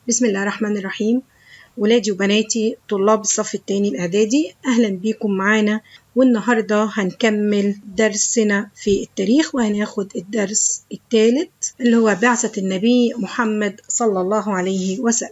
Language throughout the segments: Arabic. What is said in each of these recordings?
بسم الله الرحمن الرحيم. ولادي وبناتي طلاب الصف الثاني الإعدادي، أهلا بيكم معانا. والنهاردة هنكمل درسنا في التاريخ، وهناخد الدرس الثالث اللي هو بعثة النبي محمد صلى الله عليه وسلم.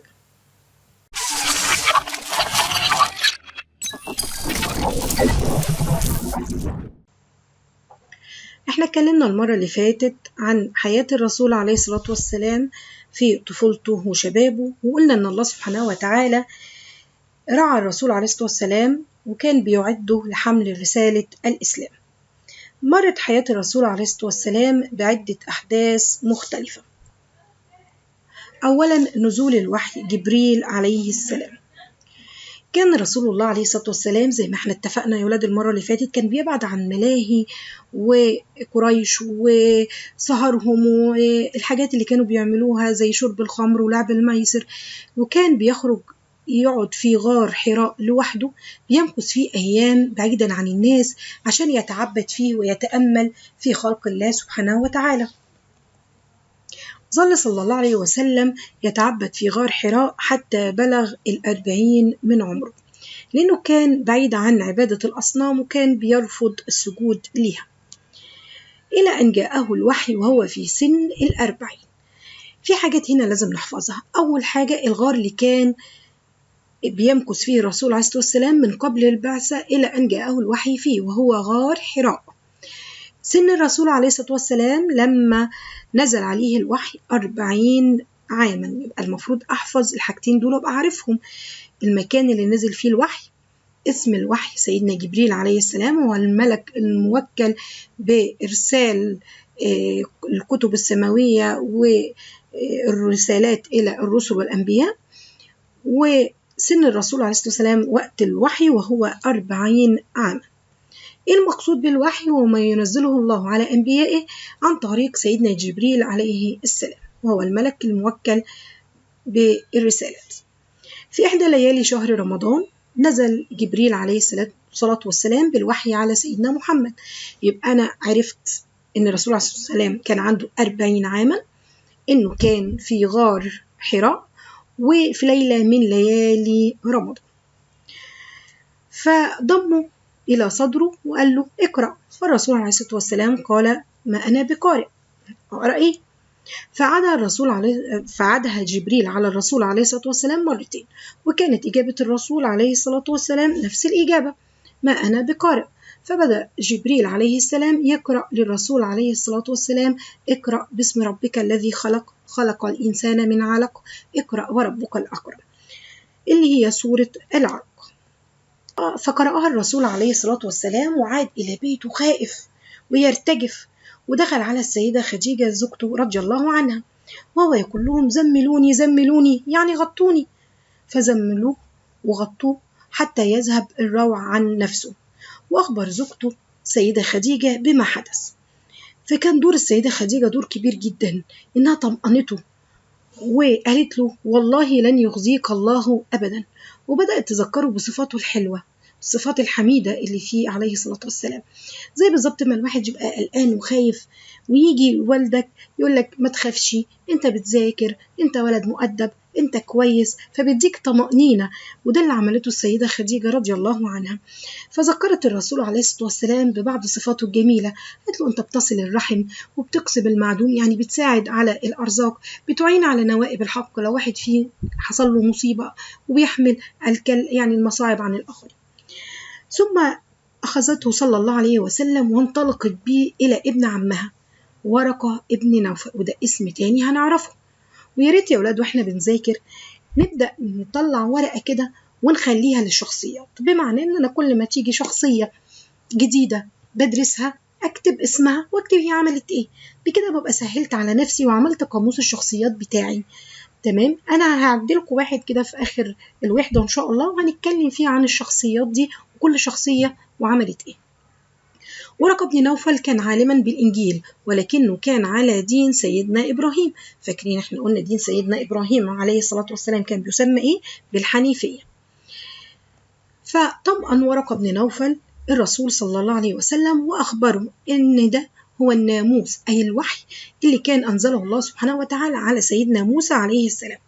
احنا اتكلمنا المرة اللي فاتت عن حياة الرسول عليه الصلاة والسلام في طفولته وشبابه، وقلنا ان الله سبحانه وتعالى رعى الرسول عليه الصلاة والسلام وكان بيعده لحمل رسالة الإسلام. مرت حياة الرسول عليه الصلاة والسلام بعدة أحداث مختلفة. أولا نزول الوحي جبريل عليه السلام. كان رسول الله عليه الصلاة والسلام زي ما احنا اتفقنا يا ولاد المرة اللي فاتت كان بيبعد عن ملاهي وقريش وسهرهم والحاجات اللي كانوا بيعملوها زي شرب الخمر ولعب الميسر، وكان بيخرج يقعد في غار حراء لوحده بيمكث فيه أيام بعيدا عن الناس عشان يتعبد فيه ويتأمل في خلق الله سبحانه وتعالى. ظل صلى الله عليه وسلم يتعبد في غار حراء حتى بلغ 40 من عمره، لأنه كان بعيد عن عبادة الأصنام وكان بيرفض السجود لها، إلى أن جاءه الوحي وهو في سن 40. في حاجات هنا لازم نحفظها. أول حاجة الغار اللي كان بيمكث فيه الرسول عليه الصلاة والسلام من قبل البعثة إلى أن جاءه الوحي فيه، وهو غار حراء. سن الرسول عليه الصلاة والسلام لما نزل عليه الوحي 40 عاما، يبقى المفروض أحفظ الحاجتين دول وأبقى أعرفهم. المكان اللي نزل فيه الوحي، اسم الوحي سيدنا جبريل عليه السلام، هو الملك الموكل بإرسال الكتب السماوية والرسالات إلى الرسل والأنبياء. وسن الرسول عليه الصلاة والسلام وقت الوحي وهو 40 عاما. إيه المقصود بالوحي؟ هو ما ينزله الله على أنبيائه عن طريق سيدنا جبريل عليه السلام، وهو الملك الموكل بالرسالات. في إحدى ليالي شهر رمضان نزل جبريل عليه الصلاة والسلام بالوحي على سيدنا محمد. يبقى أنا عرفت إن الرسول عليه الصلاة والسلام كان عنده 40 عاما، إنه كان في غار حراء وفي ليلة من ليالي رمضان، فضمه إلى صدره وقال له اقرأ. فالرسول عليه الصلاة والسلام قال ما أنا بقارئ، أقرأ إيه؟ فعادها جبريل على الرسول عليه الصلاة والسلام مرتين، وكانت إجابة الرسول عليه الصلاة والسلام نفس الإجابة، ما أنا بقارئ. فبدأ جبريل عليه السلام يقرأ للرسول عليه الصلاة والسلام اقرأ باسم ربك الذي خلق، خلق الإنسان من علق، اقرأ وربك الأكرم، اللي هي سورة العلق. فقرأها الرسول عليه الصلاة والسلام وعاد إلى بيته خائف ويرتجف، ودخل على السيدة خديجة زوجته رضي الله عنها وهو يقول لهم زملوني زملوني، يعني غطوني. فزملوه وغطوه حتى يذهب الروع عن نفسه، وأخبر زوجته السيدة خديجة بما حدث. فكان دور السيدة خديجة دور كبير جدا، إنها طمأنته وقالت له والله لن يخزيك الله أبدا، وبدأت تذكره بصفاته الحلوة، الصفات الحميدة اللي فيه عليه الصلاة والسلام. زي بالظبط ما الواحد يبقى قلقان وخايف ويجي والدك يقول لك ما تخافش، انت بتذاكر، انت ولد مؤدب، انت كويس، فبيديك طمأنينة. وده اللي عملته السيدة خديجة رضي الله عنها. فذكرت الرسول عليه الصلاة والسلام ببعض صفاته الجميلة، قالت له انت بتصل الرحم وبتقسم المعدوم، يعني بتساعد على الأرزاق، بتعين على نوائب الحق لو واحد فيه حصل له مصيبة، وبيحمل يعني المصاعب عن الآخر. ثم أخذته صلى الله عليه وسلم وانطلقت به إلى ابن عمها ورقة ابن نوفل، وده اسم تاني هنعرفه. ويا ريت يا ولاد واحنا بنذاكر نبدأ نطلع ورقة كده ونخليها للشخصيات، بمعنى إن أنا كل ما تيجي شخصية جديدة بدرسها أكتب اسمها واكتب هي عملت إيه، بكده ببقى سهلت على نفسي وعملت قاموس الشخصيات بتاعي. تمام. أنا هعدلكم واحد كده في آخر الوحدة إن شاء الله، وهنتكلم فيه عن الشخصيات دي وكل شخصية وعملت إيه. ورقة بن نوفل كان عالما بالإنجيل، ولكنه كان على دين سيدنا إبراهيم. فاكرين احنا قلنا دين سيدنا إبراهيم عليه الصلاة والسلام كان بيسمى إيه؟ بالحنيفية. فطمأن ورقة بن نوفل الرسول صلى الله عليه وسلم وأخبره إن ده هو الناموس، أي الوحي اللي كان أنزله الله سبحانه وتعالى على سيدنا موسى عليه السلام،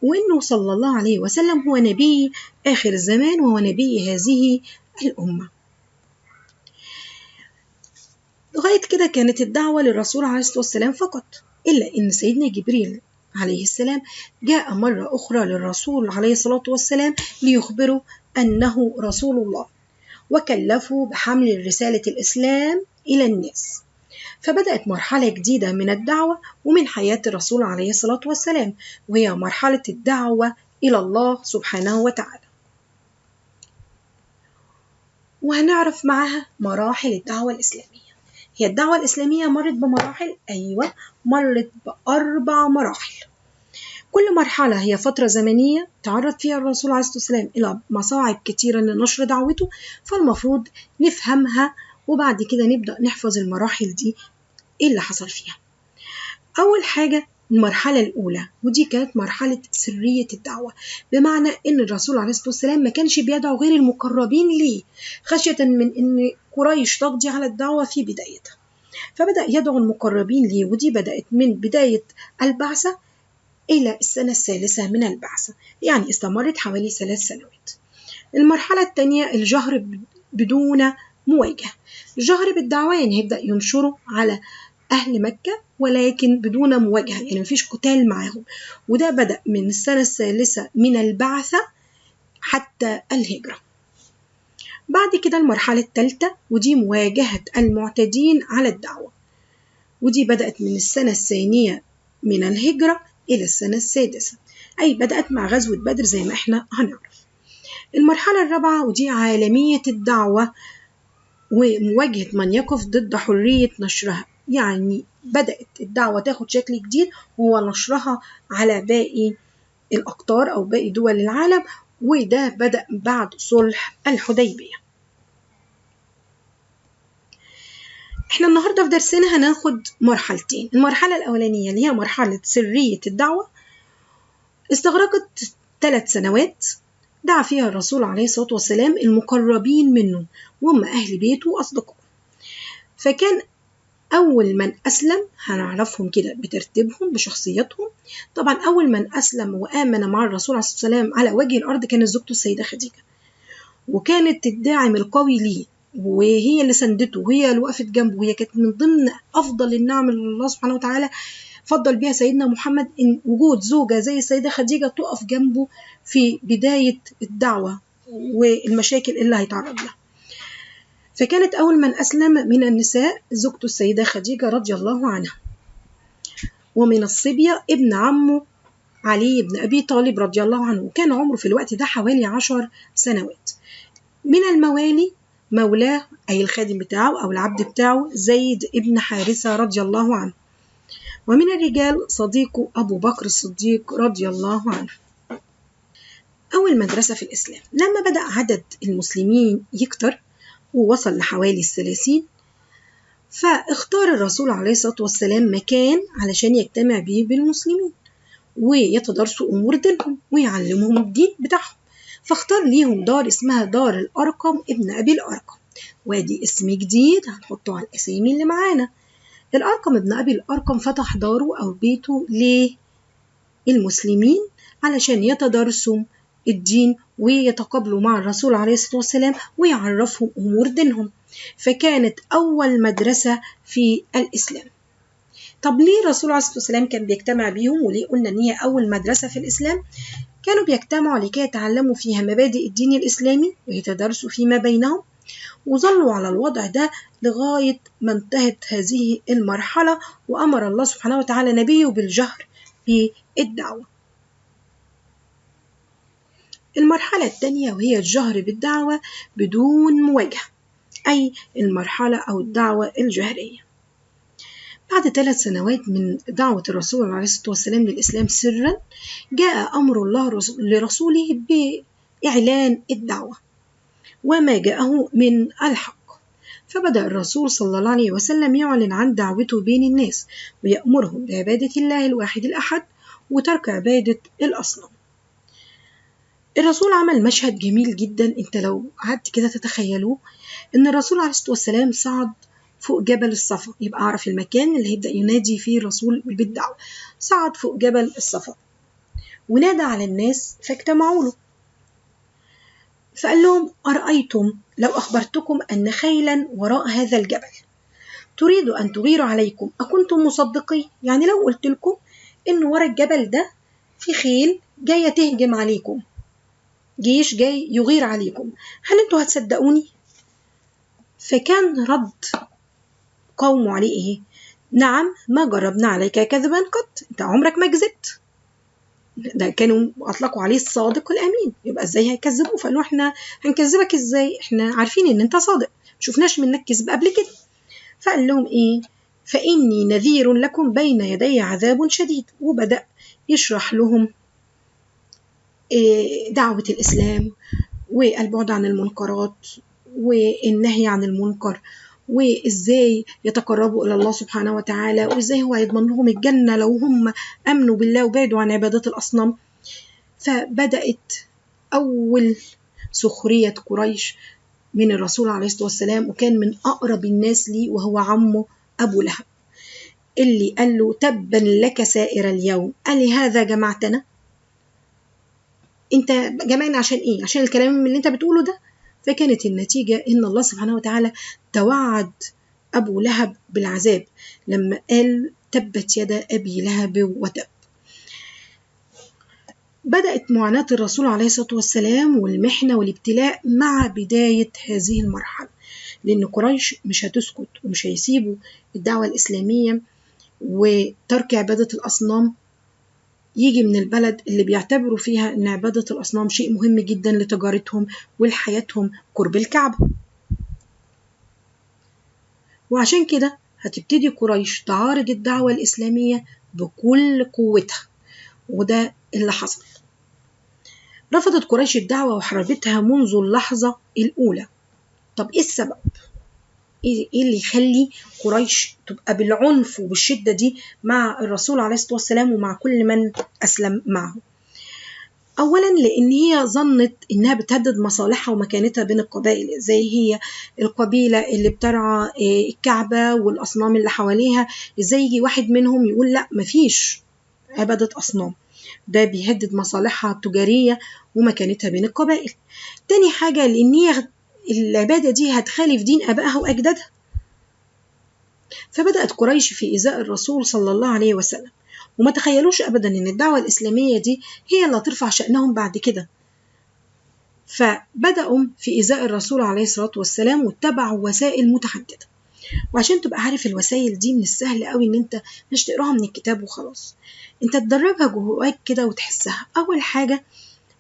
وإنه صلى الله عليه وسلم هو نبي آخر الزمان وهو نبي هذه الأمة. لغاية كده كانت الدعوة للرسول عليه الصلاة والسلام فقط، إلا إن سيدنا جبريل عليه السلام جاء مرة أخرى للرسول عليه الصلاة والسلام ليخبره أنه رسول الله، وكلفه بحمل رسالة الإسلام إلى الناس. فبدأت مرحلة جديدة من الدعوة ومن حياة الرسول عليه الصلاة والسلام، وهي مرحلة الدعوة إلى الله سبحانه وتعالى. وهنعرف معها مراحل الدعوة الإسلامية. هي الدعوة الإسلامية مرت بمراحل، أيوة، مرت بأربع مراحل. كل مرحلة هي فترة زمنية تعرض فيها الرسول عليه الصلاة والسلام إلى مصاعب كتيرة لنشر دعوته، فالمفروض نفهمها وبعد كده نبدأ نحفظ المراحل دي إيه اللي حصل فيها. أول حاجة المرحلة الأولى، ودي كانت مرحلة سرية الدعوة، بمعنى إن الرسول عليه الصلاة والسلام ما كانش بيدعو غير المقربين ليه، خشية من إن قريش تقضي على الدعوة في بدايتها، فبدأ يدعو المقربين ليه، ودي بدأت من بداية البعثة إلى السنة الثالثة من البعثة، يعني استمرت حوالي 3 سنوات. المرحلة الثانية الجهر بدون مواجهة. الجهر بالدعوة يعني هيبدأ ينشره على أهل مكة ولكن بدون مواجهة، يعني مفيش قتال معاهم، وده بدأ من السنة الثالثة من البعثة حتى الهجرة. بعد كده المرحلة الثالثة ودي مواجهة المعتدين على الدعوة، ودي بدأت من السنة الثانية من الهجرة إلى السنة السادسة، أي بدأت مع غزوة بدر زي ما احنا هنعرف. المرحلة الرابعة ودي عالمية الدعوة ومواجهة من يقف ضد حرية نشرها، يعني بدأت الدعوة تاخد شكل جديد وهو نشرها على باقي الأقطار أو باقي دول العالم، وده بدأ بعد صلح الحديبية. احنا النهاردة في درسنا هناخد مرحلتين. المرحلة الأولانية اللي هي مرحلة سرية الدعوة استغرقت 3 سنوات، دعا فيها الرسول عليه الصلاة والسلام المقربين منه وهم أهل بيته وأصدقائه. فكان أول من أسلم هنعرفهم كده بترتيبهم بشخصياتهم. طبعا أول من أسلم وآمن مع الرسول عليه الصلاة والسلام على وجه الأرض كانت زوجته السيدة خديجة، وكانت الداعم القوي ليه، وهي اللي سندته وهي اللي وقفت جنبه، وهي كانت من ضمن أفضل النعم اللي الله سبحانه وتعالى فضل بها سيدنا محمد، إن وجود زوجة زي السيدة خديجة تقف جنبه في بداية الدعوة والمشاكل اللي هيتعرض لها. فكانت أول من أسلم من النساء زوجته السيدة خديجة رضي الله عنها، ومن الصبية ابن عمه علي بن أبي طالب رضي الله عنه، وكان عمره في الوقت ده حوالي 10 سنوات. من الموالي مولاه أي الخادم بتاعه أو العبد بتاعه زيد ابن حارثة رضي الله عنه، ومن الرجال صديقه أبو بكر الصديق رضي الله عنه. أول مدرسة في الإسلام لما بدأ عدد المسلمين يكتر ووصل لحوالي 30، فاختار الرسول عليه الصلاة والسلام مكان علشان يجتمع به بالمسلمين ويتدارسوا أمور دينهم ويعلمهم الدين بتاعهم، فاختار ليهم دار اسمها دار الأرقم ابن أبي الأرقم، وادي اسم جديد هنحطه على الأسامي اللي معانا. الأرقم ابن أبي الأرقم فتح داره أو بيته للمسلمين علشان يتدارسوا الدين ويتقابلوا مع الرسول عليه الصلاة والسلام ويعرفهم أمور دينهم، فكانت أول مدرسة في الإسلام. طب ليه الرسول عليه الصلاة والسلام كان بيجتمع بيهم وليه قلنا إن هي أول مدرسة في الإسلام؟ كانوا بيجتمعوا لكي يتعلموا فيها مبادئ الدين الإسلامي ويتدارسوا فيما بينهم، وظلوا على الوضع ده لغاية ما انتهت هذه المرحلة وأمر الله سبحانه وتعالى نبيه بالجهر بالدعوة. المرحلة الثانية وهي الجهر بالدعوة بدون مواجهة، أي المرحلة أو الدعوة الجهرية. بعد 3 سنوات من دعوة الرسول عليه الصلاة والسلام للإسلام سرا، جاء أمر الله لرسوله بإعلان الدعوة وما جاءه من الحق، فبدأ الرسول صلى الله عليه وسلم يعلن عن دعوته بين الناس ويأمرهم بعبادة الله الواحد الأحد وترك عبادة الأصنام. الرسول عمل مشهد جميل جدا، انت لو قعدت كده تتخيلوه، ان الرسول عليه الصلاة والسلام صعد فوق جبل الصفا، يبقى أعرف المكان اللي هيبدأ ينادي فيه الرسول بالدعوة. صعد فوق جبل الصفا ونادى على الناس فاجتمعوا له، فقال لهم: أرأيتم لو أخبرتكم أن خيلا وراء هذا الجبل تريد أن تغير عليكم أكنتم مصدقين؟ يعني لو قلت لكم إن ورا الجبل ده في خيل جاية تهجم عليكم، جيش جاي يغير عليكم، هل انتوا هتصدقوني؟ فكان رد قومه عليه ايه؟ نعم، ما جربنا عليك كذبا قط، انت عمرك ما كذبت. ده كانوا اطلقوا عليه الصادق الامين، يبقى ازاي هيكذبوه؟ فقالوا: احنا هنكذبك ازاي؟ احنا عارفين ان انت صادق، مشوفناش منك كذب قبل كده. فقال لهم ايه؟ فاني نذير لكم بين يدي عذاب شديد. وبدأ يشرح لهم دعوة الإسلام والبعد عن المنكرات والنهي عن المنكر، وإزاي يتقربوا إلى الله سبحانه وتعالى، وإزاي هو يضمن لهم الجنة لو هم أمنوا بالله وبعدوا عن عبادة الأصنام. فبدأت أول سخرية قريش من الرسول عليه الصلاة والسلام، وكان من أقرب الناس ليه وهو عمه أبو لهب، اللي قال له: تبا لك سائر اليوم، ألهذا جمعتنا؟ انت جمعنا عشان ايه؟ عشان الكلام اللي انت بتقوله ده؟ فكانت النتيجة ان الله سبحانه وتعالى توعد ابو لهب بالعذاب لما قال: تبت يدا ابي لهب وتب. بدأت معاناة الرسول عليه الصلاة والسلام والمحنة والابتلاء مع بداية هذه المرحلة، لأن قريش مش هتسكت ومش هيسيبوا الدعوة الإسلامية وترك عبادة الأصنام يجي من البلد اللي بيعتبروا فيها أن عبادة الأصنام شيء مهم جدا لتجارتهم ولحياتهم قرب الكعبة. وعشان كده هتبتدي قريش تعارض الدعوة الإسلامية بكل قوتها، وده اللي حصل. رفضت قريش الدعوة وحاربتها منذ اللحظة الأولى. طب إيه السبب؟ إيه اللي يخلي قريش تبقى بالعنف وبالشدة دي مع الرسول عليه الصلاة والسلام ومع كل من أسلم معه؟ أولا لأن هي ظنت إنها بتهدد مصالحها ومكانتها بين القبائل، زي هي القبيلة اللي بترعى الكعبة والأصنام اللي حواليها، إزاي يجي واحد منهم يقول لا مفيش عبادة أصنام؟ ده بيهدد مصالحها التجارية ومكانتها بين القبائل. تاني حاجة لأن هي العبادة دي هتخالف دين أبائها وأجدادها. فبدأت قريش في إيذاء الرسول صلى الله عليه وسلم، وما تخيلوش أبدا أن الدعوة الإسلامية دي هي اللي هترفع شأنهم بعد كده. فبدأوا في إيذاء الرسول عليه الصلاة والسلام واتبعوا وسائل متعددة. وعشان تبقى عارف الوسائل دي من السهل قوي ان انت مش تقراها من الكتاب وخلاص، انت تدربها جواك كده وتحسها. اول حاجة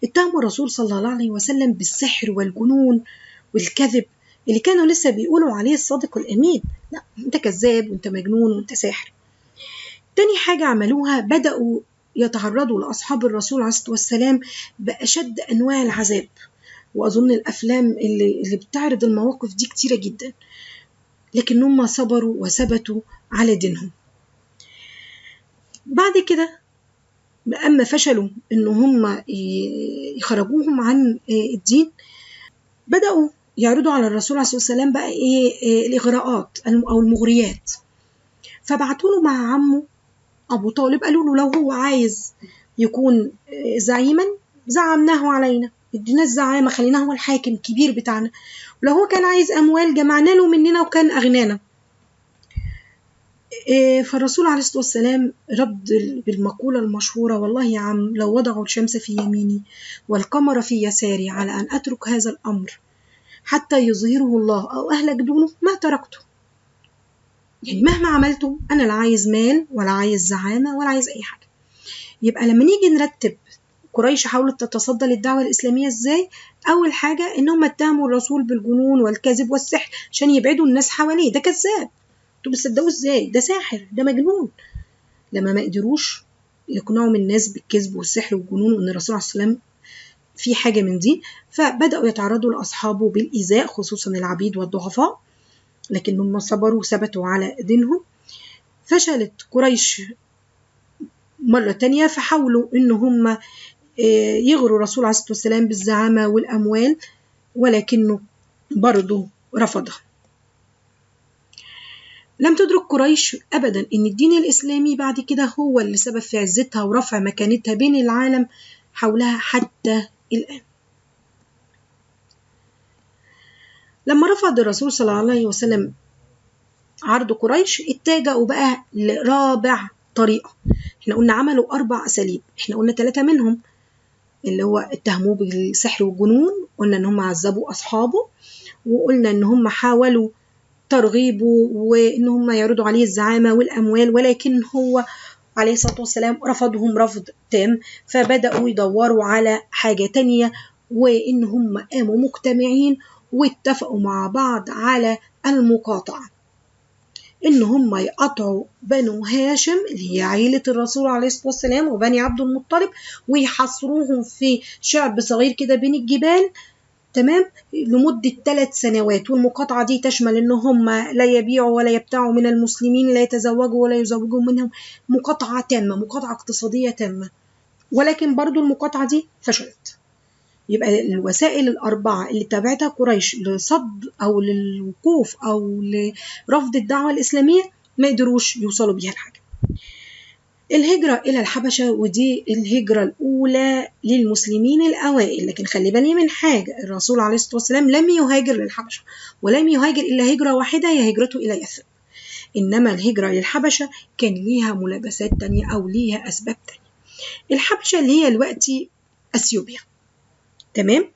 اتهموا الرسول صلى الله عليه وسلم بالسحر والجنون والكذب، اللي كانوا لسه بيقولوا عليه الصادق الامين. لا، انت كذاب وانت مجنون وانت ساحر. تاني حاجة عملوها، بدأوا يتعرضوا لأصحاب الرسول عليه الصلاة والسلام بأشد أنواع العذاب، وأظن الأفلام اللي بتعرض المواقف دي كتيرة جدا، لكن هم صبروا وثبتوا على دينهم. بعد كده أما فشلوا إن هم يخرجوهم عن الدين، بدأوا يعرضوا على الرسول عليه الصلاة والسلام بقى الإغراءات أو المغريات. فبعتوا له مع عمه أبو طالب، قالوا له لو هو عايز يكون زعيما زعمناه علينا، ادينا الزعامة، خليناه هو الحاكم الكبير بتاعنا، ولو هو كان عايز أموال جمعنا له مننا وكان أغنانا. فالرسول عليه الصلاة والسلام رد بالمقولة المشهورة: والله يا عم لو وضعوا الشمس في يميني والقمر في يساري على أن أترك هذا الأمر حتى يظهره الله أو أهلك دونه ما تركته. يعني مهما عملته أنا لا عايز مال ولا عايز زعامة ولا عايز أي حاجة. يبقى لما نيجي نرتب قريش حاولت تتصدى للدعوة الإسلامية إزاي؟ أول حاجة إنهم اتهموا الرسول بالجنون والكذب والسحر عشان يبعدوا الناس حواليه. ده كذاب، انتوا بتصدقوه إزاي؟ ده ساحر، ده مجنون. لما ما قدروش يقنعوا الناس بالكذب والسحر والجنون وإن الرسول عليه الصلاة والسلام في حاجة من دي، فبدأوا يتعرضوا لأصحابه بالإيذاء خصوصا العبيد والضعفاء، لكنهم صبروا وثبتوا على دينهم. فشلت قريش مرة تانية، فحاولوا إن هم يغروا الرسول عليه الصلاة والسلام بالزعامة والأموال، ولكنه برضه رفضها. لم تدرك قريش أبدا أن الدين الإسلامي بعد كده هو اللي سبب في عزتها ورفع مكانتها بين العالم حولها حتى الآن. لما رفض الرسول صلى الله عليه وسلم عرض قريش، اتجهوا بقى لرابع طريقة. احنا قلنا عملوا 4 أساليب، احنا قلنا 3 منهم اللي هو اتهموه بالسحر والجنون، قلنا ان هم عذبوا أصحابه، وقلنا ان هم حاولوا ترغيبه وان هم يعرضوا عليه الزعامة والأموال، ولكن هو عليه الصلاة والسلام رفضهم رفض تام. فبدأوا يدوروا على حاجة تانية، وإن هم قاموا مجتمعين واتفقوا مع بعض على المقاطعة، إن هم يقطعوا بنو هاشم اللي هي عيلة الرسول عليه الصلاة والسلام وبني عبد المطلب، ويحصروهم في شعب صغير كده بين الجبال، تمام، لمدة 3 سنوات. والمقاطعة دي تشمل إن هم لا يبيعوا ولا يبتاعوا من المسلمين، لا يتزوجوا ولا يزوجوا منهم، مقاطعة تامة، مقاطعة اقتصادية تامة. ولكن برضو المقاطعة دي فشلت. يبقى الوسائل ال4 اللي تابعتها قريش لصد أو للوقوف أو لرفض الدعوة الإسلامية ما قدروش يوصلوا بيها لحاجة. الهجرة إلى الحبشة، ودي الهجرة الأولى للمسلمين الأوائل. لكن خلي بالي من حاجة، الرسول عليه الصلاة والسلام لم يهاجر للحبشة، ولم يهاجر إلا هجرة واحدة، هي هجرته إلى يثرب. إنما الهجرة للحبشة كان ليها ملابسات تانية أو ليها أسباب تانية. الحبشة اللي هي دلوقتي أثيوبيا، تمام،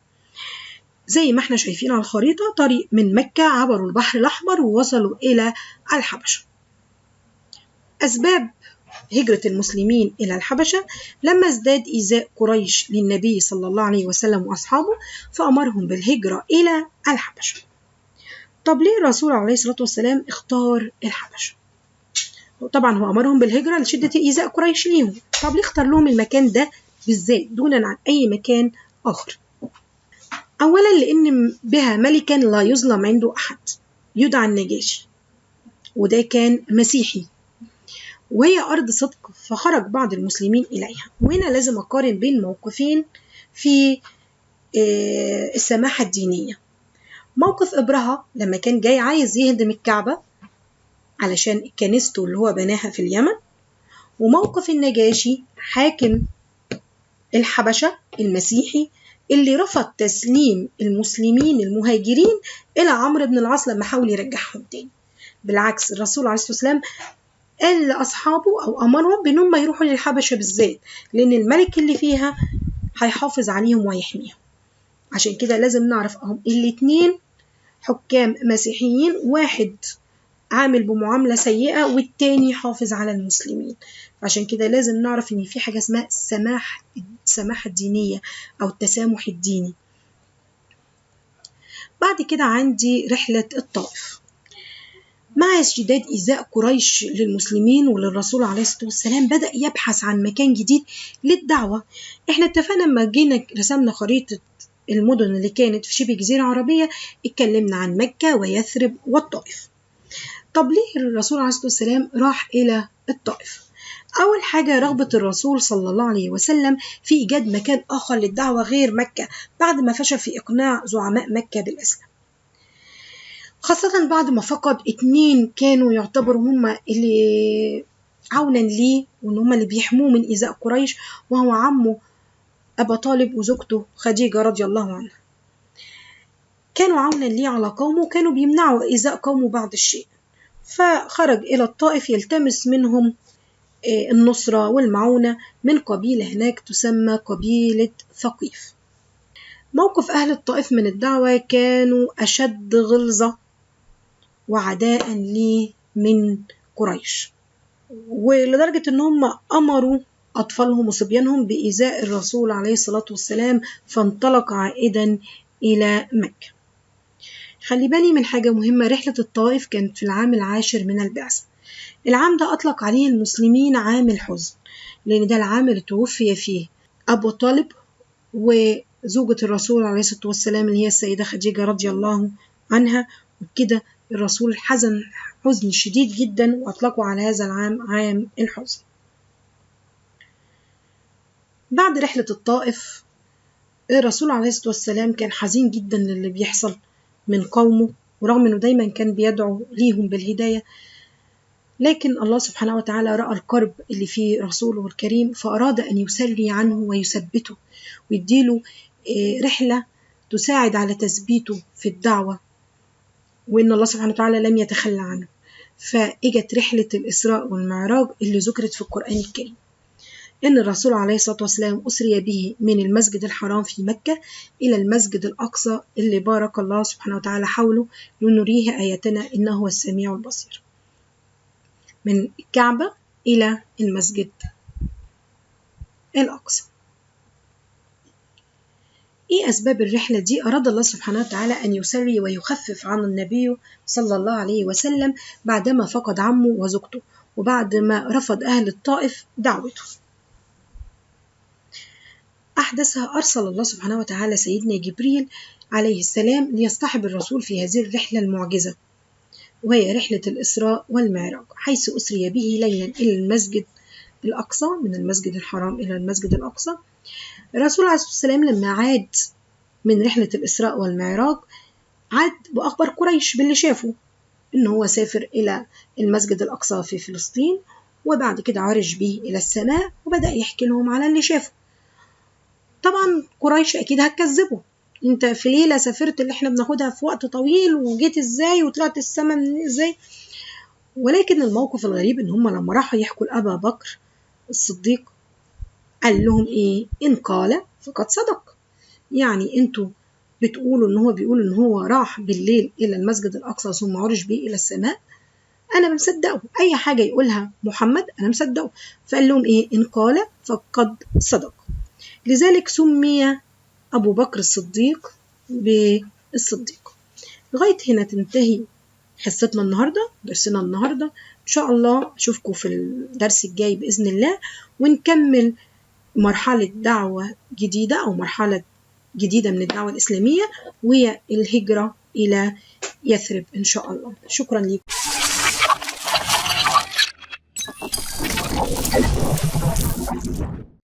زي ما احنا شايفين على الخريطة، طريق من مكة عبروا البحر الأحمر ووصلوا إلى الحبشة. أسباب هجرة المسلمين إلى الحبشة: لما ازداد إيذاء قريش للنبي صلى الله عليه وسلم وأصحابه فأمرهم بالهجرة إلى الحبشة. طب ليه الرسول عليه الصلاة والسلام اختار الحبشة؟ طبعا هو أمرهم بالهجرة لشدة إيذاء قريش ليهم. طب ليه اختار لهم المكان ده بالذات دونا عن أي مكان آخر؟ أولا لأن بها ملكا لا يظلم عنده أحد، يدعى النجاشي، وده كان مسيحي، وهي أرض صدق، فخرج بعض المسلمين إليها. وهنا لازم أقارن بين موقفين في السماحة الدينية. موقف إبرهة لما كان جاي عايز يهدم الكعبة علشان كنيسته اللي هو بناها في اليمن، وموقف النجاشي حاكم الحبشة المسيحي اللي رفض تسليم المسلمين المهاجرين إلى عمرو بن العاص لما حاول يرجعهم تاني. بالعكس، الرسول عليه الصلاة والسلام قال لأصحابه أو أمرهم بأنهم يروحوا للحبشة بالذات، لأن الملك اللي فيها هيحافظ عليهم ويحميهم. عشان كده لازم نعرف أهم الاتنين حكام مسيحيين، واحد عامل بمعاملة سيئة والتاني حافظ على المسلمين. عشان كده لازم نعرف إن في حاجة اسمها السماحة الدينية أو التسامح الديني. بعد كده عندي رحلة الطائف. مع ازدياد إيذاء قريش للمسلمين وللرسول عليه الصلاة والسلام بدأ يبحث عن مكان جديد للدعوة. احنا اتفقنا لما جينا رسمنا خريطة المدن اللي كانت في شبه جزيرة عربية، اتكلمنا عن مكة ويثرب والطائف. طب ليه الرسول عليه الصلاة والسلام راح إلى الطائف؟ أول حاجة رغبة الرسول صلى الله عليه وسلم في إيجاد مكان آخر للدعوة غير مكة بعد ما فشل في إقناع زعماء مكة بالإسلام، خاصة بعد ما فقد 2 كانوا يعتبروا هم اللي عونا ليه وإن هم اللي بيحموه من إيذاء قريش، وهو عمه أبا طالب وزوجته خديجة رضي الله عنها. كانوا عونا ليه على قومه، وكانوا بيمنعوا إيذاء قومه بعض الشيء. فخرج إلى الطائف يلتمس منهم النصرة والمعونة من قبيلة هناك تسمى قبيلة ثقيف. موقف أهل الطائف من الدعوة كانوا أشد غلظة وعداء ليه من قريش، ولدرجة إن هم أمروا أطفالهم وصبيانهم بإيذاء الرسول عليه الصلاة والسلام، فانطلق عائدا إلى مكة. خلي بالي من حاجة مهمة، رحلة الطائف كانت في العام 10 من البعثة. العام ده أطلق عليه المسلمين عام الحزن، لأن ده العام اللي توفي فيه أبو طالب وزوجة الرسول عليه الصلاة والسلام اللي هي السيدة خديجة رضي الله عنها. وبكده الرسول حزن حزن شديد جدا، وأطلقوا على هذا العام عام الحزن. بعد رحلة الطائف الرسول عليه الصلاة والسلام كان حزين جدا للي بيحصل من قومه، ورغم أنه دايما كان بيدعو ليهم بالهداية، لكن الله سبحانه وتعالى رأى الكرب اللي في رسوله الكريم، فأراد أن يسري عنه ويثبته ويديله رحلة تساعد على تثبيته في الدعوة، وإن الله سبحانه وتعالى لم يتخلى عنه. فإجت رحلة الإسراء والمعراج اللي ذكرت في القرآن الكريم، إن الرسول عليه الصلاة والسلام أسري به من المسجد الحرام في مكة إلى المسجد الأقصى اللي بارك الله سبحانه وتعالى حوله لنريه آياتنا إنه هو السميع البصير. من الكعبة إلى المسجد الأقصى. إيه أسباب الرحلة دي؟ أراد الله سبحانه وتعالى أن يسري ويخفف عن النبي صلى الله عليه وسلم بعدما فقد عمه وزوجته، وبعد ما رفض أهل الطائف دعوته. أحدثها أرسل الله سبحانه وتعالى سيدنا جبريل عليه السلام ليصطحب الرسول في هذه الرحلة المعجزة، وهي رحلة الإسراء والمعراج، حيث أسري به ليلا إلى المسجد الأقصى، من المسجد الحرام إلى المسجد الأقصى. الرسول عليه الصلاة والسلام لما عاد من رحلة الإسراء والمعراج عاد بأخبار قريش باللي شافه، إن هو سافر إلى المسجد الأقصى في فلسطين، وبعد كده عرج به إلى السماء وبدأ يحكي لهم على اللي شافه. طبعا قريش أكيد هتكذبه، انت في ليلة سافرت اللي احنا بناخدها في وقت طويل، وجيت ازاي وطلعت السماء ازاي؟ ولكن الموقف الغريب ان هم لما راحوا يحكوا لأبا بكر الصديق قال لهم ايه؟ ان قال فقد صدق. يعني انتوا بتقولوا ان هو بيقول ان هو راح بالليل الى المسجد الاقصى ثم عرج به الى السماء، انا مصدقه، اي حاجه يقولها محمد انا مصدقه. فقال لهم ايه؟ ان قال فقد صدق. لذلك سمي ابو بكر الصديق بالصديق. لغايه هنا تنتهي حصتنا النهارده، درسنا النهارده. ان شاء الله اشوفكم في الدرس الجاي باذن الله، ونكمل مرحله دعوه جديده او مرحله جديده من الدعوه الاسلاميه، وهي الهجره الى يثرب ان شاء الله. شكرا لكم.